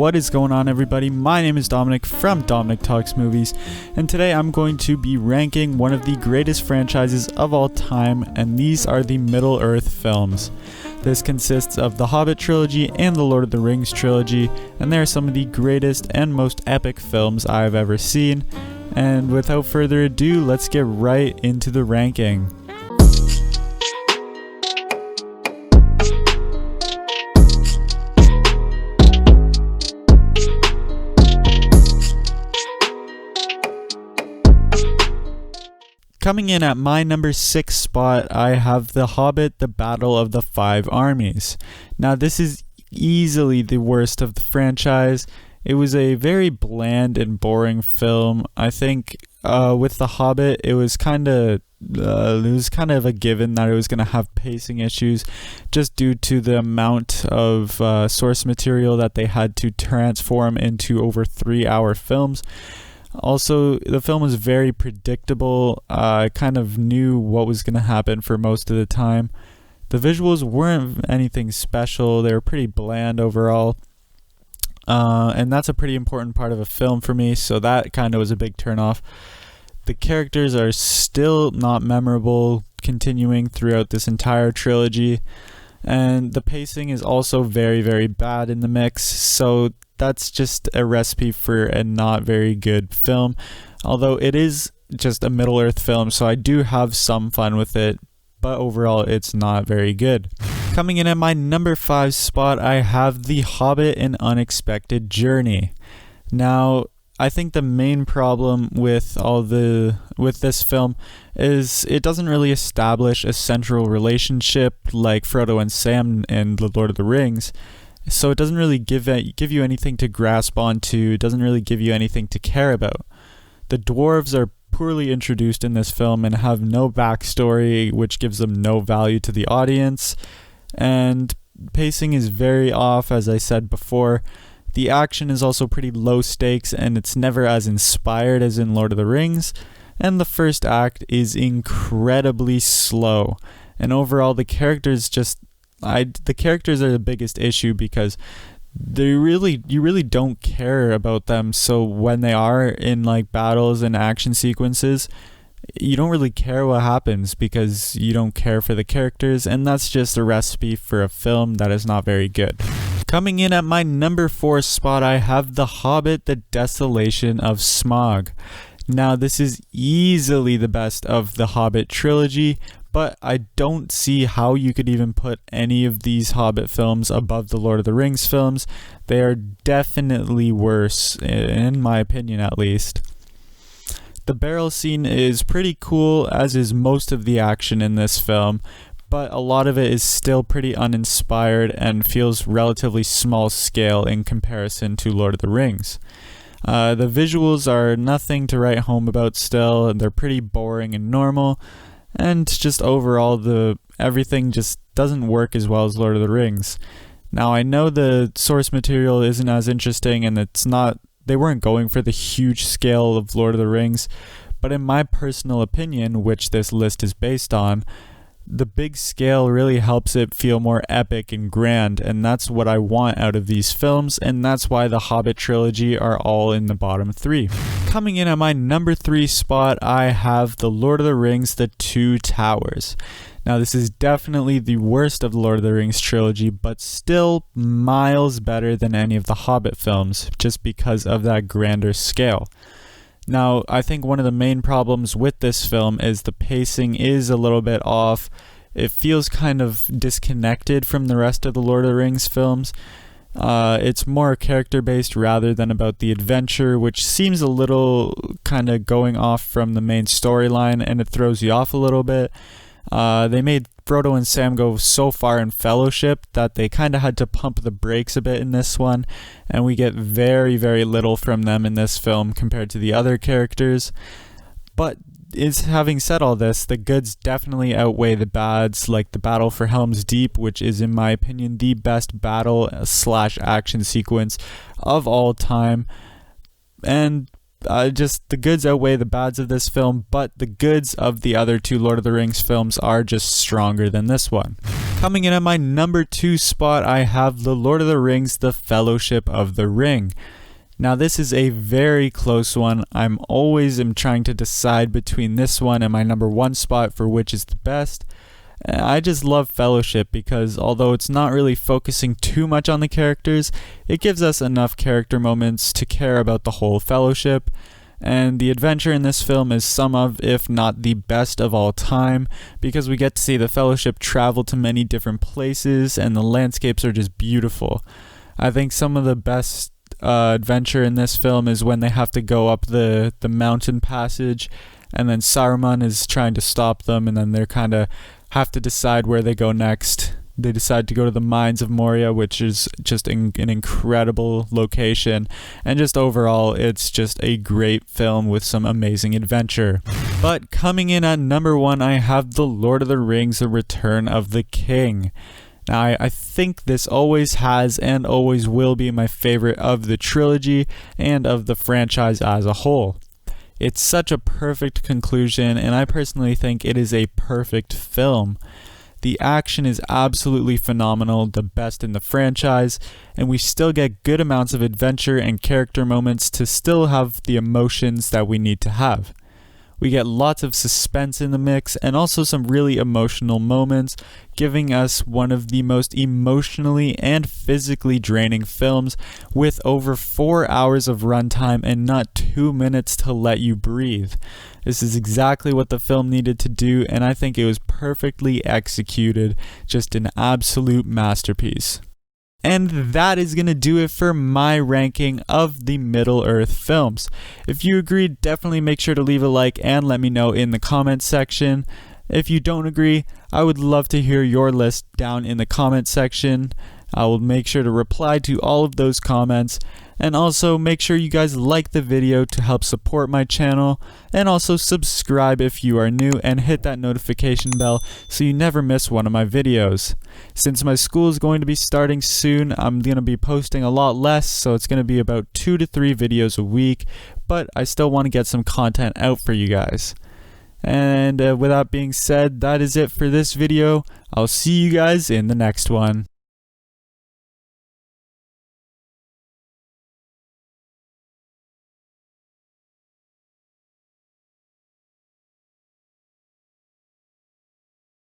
What is going on, everybody? My name is Dominic from Dominic Talks Movies, and today I'm going to be ranking one of the greatest franchises of all time, and these are the Middle-earth films. This consists of the Hobbit trilogy and the Lord of the Rings trilogy, and they are some of the greatest and most epic films I've ever seen. And without further ado, let's get right into the ranking. Coming in at my number 6 spot, I have The Hobbit, The Battle of the Five Armies. Now, this is easily the worst of the franchise. It was a very bland and boring film. I think with The Hobbit, it was kind of a given that it was going to have pacing issues just due to the amount of source material that they had to transform into over 3-hour films. Also, the film was very predictable. I kind of knew what was going to happen for most of the time. The visuals weren't anything special. They were pretty bland overall. And that's a pretty important part of a film for me, so that kind of was a big turnoff. The characters are still not memorable, continuing throughout this entire trilogy. And the pacing is also very, very bad in the mix, so that's just a recipe for a not very good film. Although it is just a Middle-earth film, so I do have some fun with it, but overall it's not very good. Coming in at my number 5 spot, I have The Hobbit: An Unexpected Journey. Now, I think the main problem with this film is it doesn't really establish a central relationship like Frodo and Sam in The Lord of the Rings. So it doesn't really give you anything to grasp onto. It doesn't really give you anything to care about. The dwarves are poorly introduced in this film and have no backstory, which gives them no value to the audience. And pacing is very off, as I said before. The action is also pretty low stakes, and it's never as inspired as in Lord of the Rings. And the first act is incredibly slow. And overall, the characters are the biggest issue because you really don't care about them. So when they are in like battles and action sequences, you don't really care what happens because you don't care for the characters, and that's just a recipe for a film that is not very good. Coming in at my number 4 spot, I have The Hobbit: The Desolation of Smaug. Now, this is easily the best of the Hobbit trilogy, but I don't see how you could even put any of these Hobbit films above the Lord of the Rings films. They are definitely worse, in my opinion at least. The barrel scene is pretty cool, as is most of the action in this film, but a lot of it is still pretty uninspired and feels relatively small scale in comparison to Lord of the Rings. The visuals are nothing to write home about still, and they're pretty boring and normal. And just overall, everything just doesn't work as well as Lord of the Rings. Now, I know the source material isn't as interesting, and they weren't going for the huge scale of Lord of the Rings, but in my personal opinion, which this list is based on, the big scale really helps it feel more epic and grand, and that's what I want out of these films, and that's why the Hobbit trilogy are all in the bottom 3. Coming in at my number 3 spot, I have The Lord of the Rings: The Two Towers. Now, this is definitely the worst of the Lord of the Rings trilogy, but still miles better than any of the Hobbit films, just because of that grander scale. Now, I think one of the main problems with this film is the pacing is a little bit off. It feels kind of disconnected from the rest of the Lord of the Rings films. It's more character-based rather than about the adventure, which seems a little kind of going off from the main storyline, and it throws you off a little bit. They made Frodo and Sam go so far in Fellowship that they kind of had to pump the brakes a bit in this one, and we get very, very little from them in this film compared to the other characters. But having said all this, the goods definitely outweigh the bads, like the battle for Helm's Deep, which is, in my opinion, the best battle/action sequence of all time. And the goods outweigh the bads of this film, but the goods of the other two Lord of the Rings films are just stronger than this one. Coming in at my number 2 spot, I have The Lord of the Rings, The Fellowship of the Ring. Now this is a very close one. I'm always trying to decide between this one and my number 1 spot for which is the best. I just love Fellowship because although it's not really focusing too much on the characters, it gives us enough character moments to care about the whole Fellowship. And the adventure in this film is some of, if not the best of all time, because we get to see the Fellowship travel to many different places and the landscapes are just beautiful. I think some of the best adventure in this film is when they have to go up the mountain passage and then Saruman is trying to stop them and then they're kind of have to decide where they go next. They decide to go to the mines of Moria, which is just an incredible location, and just overall it's just a great film with some amazing adventure. But coming in at number 1, I have The Lord of the Rings, The Return of the King. Now, I think this always has and always will be my favorite of the trilogy and of the franchise as a whole. It's such a perfect conclusion, and I personally think it is a perfect film. The action is absolutely phenomenal, the best in the franchise, and we still get good amounts of adventure and character moments to still have the emotions that we need to have. We get lots of suspense in the mix and also some really emotional moments, giving us one of the most emotionally and physically draining films with over 4 hours of runtime and not 2 minutes to let you breathe. This is exactly what the film needed to do, and I think it was perfectly executed, just an absolute masterpiece. And that is going to do it for my ranking of the Middle-earth films. If you agree, definitely make sure to leave a like and let me know in the comments section. If you don't agree, I would love to hear your list down in the comments section. I will make sure to reply to all of those comments. And also make sure you guys like the video to help support my channel, and also subscribe if you are new and hit that notification bell so you never miss one of my videos. Since my school is going to be starting soon, I'm going to be posting a lot less, so it's going to be about 2 to 3 videos a week, but I still want to get some content out for you guys. And with that being said, that is it for this video. I'll see you guys in the next one.